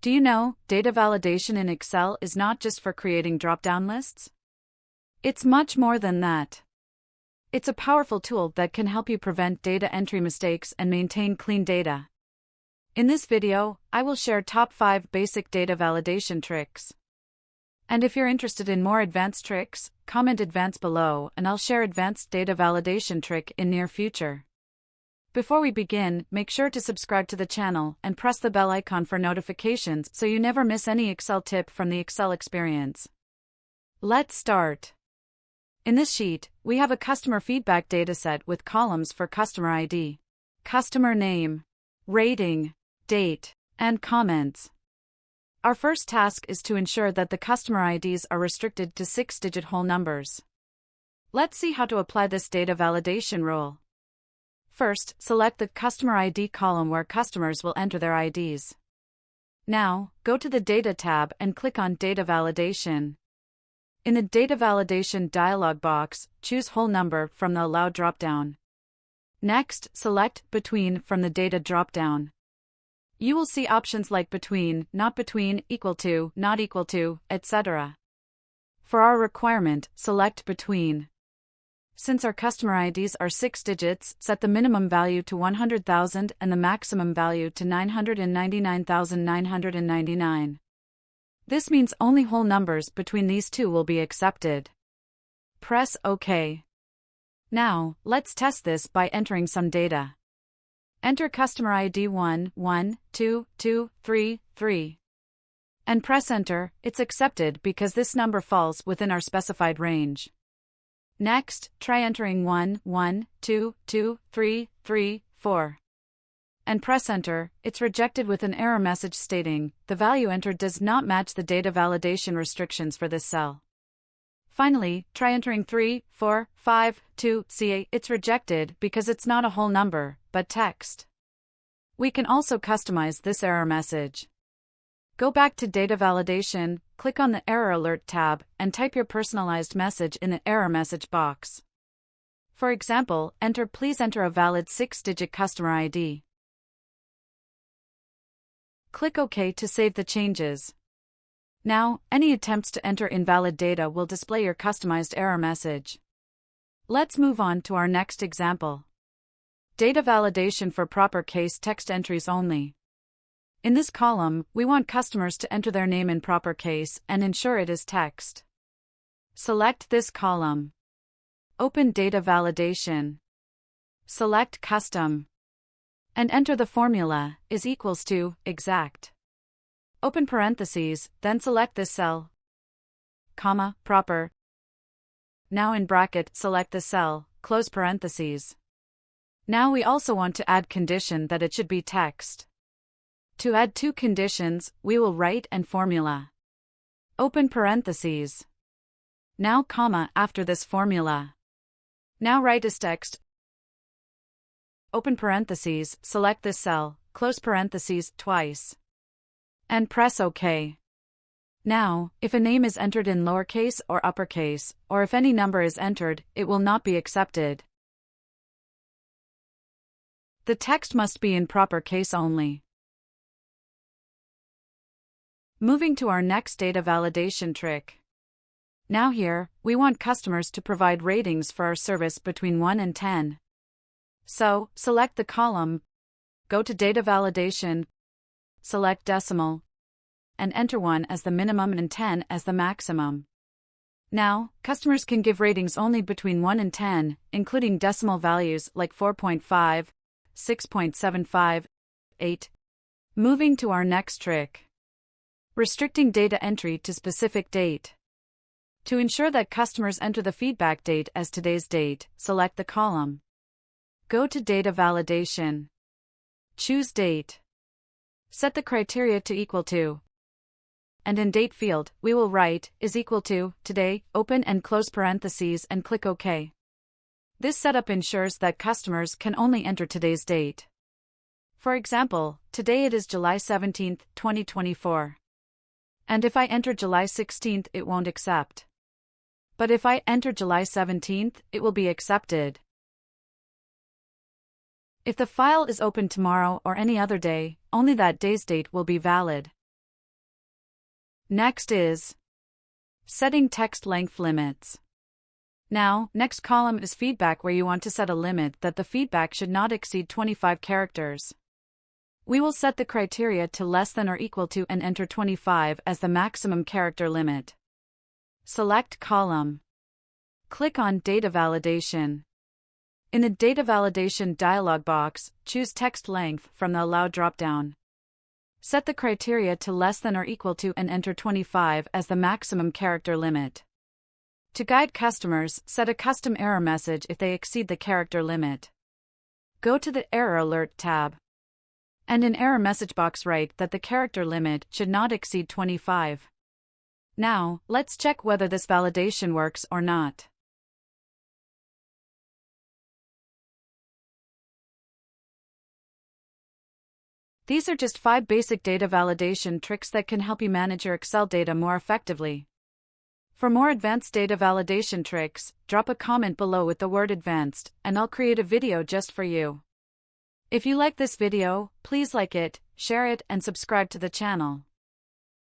Do you know, data validation in Excel is not just for creating drop-down lists? It's much more than that. It's a powerful tool that can help you prevent data entry mistakes and maintain clean data. In this video, I will share top 5 basic data validation tricks. And if you're interested in more advanced tricks, comment advanced below and I'll share advanced data validation trick in near future. Before we begin, make sure to subscribe to the channel and press the bell icon for notifications so you never miss any Excel tip from the Excel experience. Let's start. In this sheet, we have a customer feedback dataset with columns for customer ID, customer name, rating, date, and comments. Our first task is to ensure that the customer IDs are restricted to 6-digit whole numbers. Let's see how to apply this data validation rule. First, select the Customer ID column where customers will enter their IDs. Now, go to the Data tab and click on Data Validation. In the Data Validation dialog box, choose Whole Number from the Allow dropdown. Next, select Between from the Data dropdown. You will see options like Between, Not Between, Equal to, Not Equal to, etc. For our requirement, select Between. Since our customer IDs are 6 digits, set the minimum value to 100,000 and the maximum value to 999,999. This means only whole numbers between these two will be accepted. Press OK. Now, let's test this by entering some data. Enter customer ID 1, 1, 2, 2, 3, 3. And press Enter. It's accepted because this number falls within our specified range. Next, try entering 1, 1, 2, 2, 3, 3, 4. And press Enter. It's rejected with an error message stating, the value entered does not match the data validation restrictions for this cell. Finally, try entering 3, 4, 5, 2, see, it's rejected because it's not a whole number, but text. We can also customize this error message. Go back to Data Validation, click on the Error Alert tab, and type your personalized message in the error message box. For example, please enter a valid 6-digit customer ID. Click OK to save the changes. Now, any attempts to enter invalid data will display your customized error message. Let's move on to our next example. Data validation for proper case text entries only. In this column, we want customers to enter their name in proper case and ensure it is text. Select this column. Open Data Validation. Select Custom. And enter the formula, is equals to, exact. Open parentheses, then select this cell. Comma, proper. Now in bracket, select the cell, close parentheses. Now we also want to add condition that it should be text. To add 2 conditions, we will write and formula. Open parentheses. Now comma after this formula. Now write as text. Open parentheses, select this cell, close parentheses twice. And press OK. Now, if a name is entered in lowercase or uppercase, or if any number is entered, it will not be accepted. The text must be in proper case only. Moving to our next data validation trick. Now here, we want customers to provide ratings for our service between 1 and 10. So, select the column, go to Data Validation, select Decimal, and enter 1 as the minimum and 10 as the maximum. Now, customers can give ratings only between 1 and 10, including decimal values like 4.5, 6.75, 8. Moving to our next trick. Restricting data entry to specific date. To ensure that customers enter the feedback date as today's date, select the column. Go to Data Validation. Choose Date. Set the criteria to equal to. And in Date field, we will write, is equal to, today, open and close parentheses and click OK. This setup ensures that customers can only enter today's date. For example, today it is July 17, 2024. And if I enter July 16th, it won't accept. But if I enter July 17th, it will be accepted. If the file is open tomorrow or any other day, only that day's date will be valid. Next is setting text length limits. Now, next column is feedback, where you want to set a limit that the feedback should not exceed 25 characters. We will set the criteria to less than or equal to and enter 25 as the maximum character limit. Select column. Click on Data Validation. In the Data Validation dialog box, choose Text Length from the Allow dropdown. Set the criteria to less than or equal to and enter 25 as the maximum character limit. To guide customers, set a custom error message if they exceed the character limit. Go to the Error Alert tab. And in error message box write that the character limit should not exceed 25. Now, let's check whether this validation works or not. These are just 5 basic data validation tricks that can help you manage your Excel data more effectively. For more advanced data validation tricks, drop a comment below with the word advanced, and I'll create a video just for you. If you like this video, please like it, share it, and subscribe to the channel.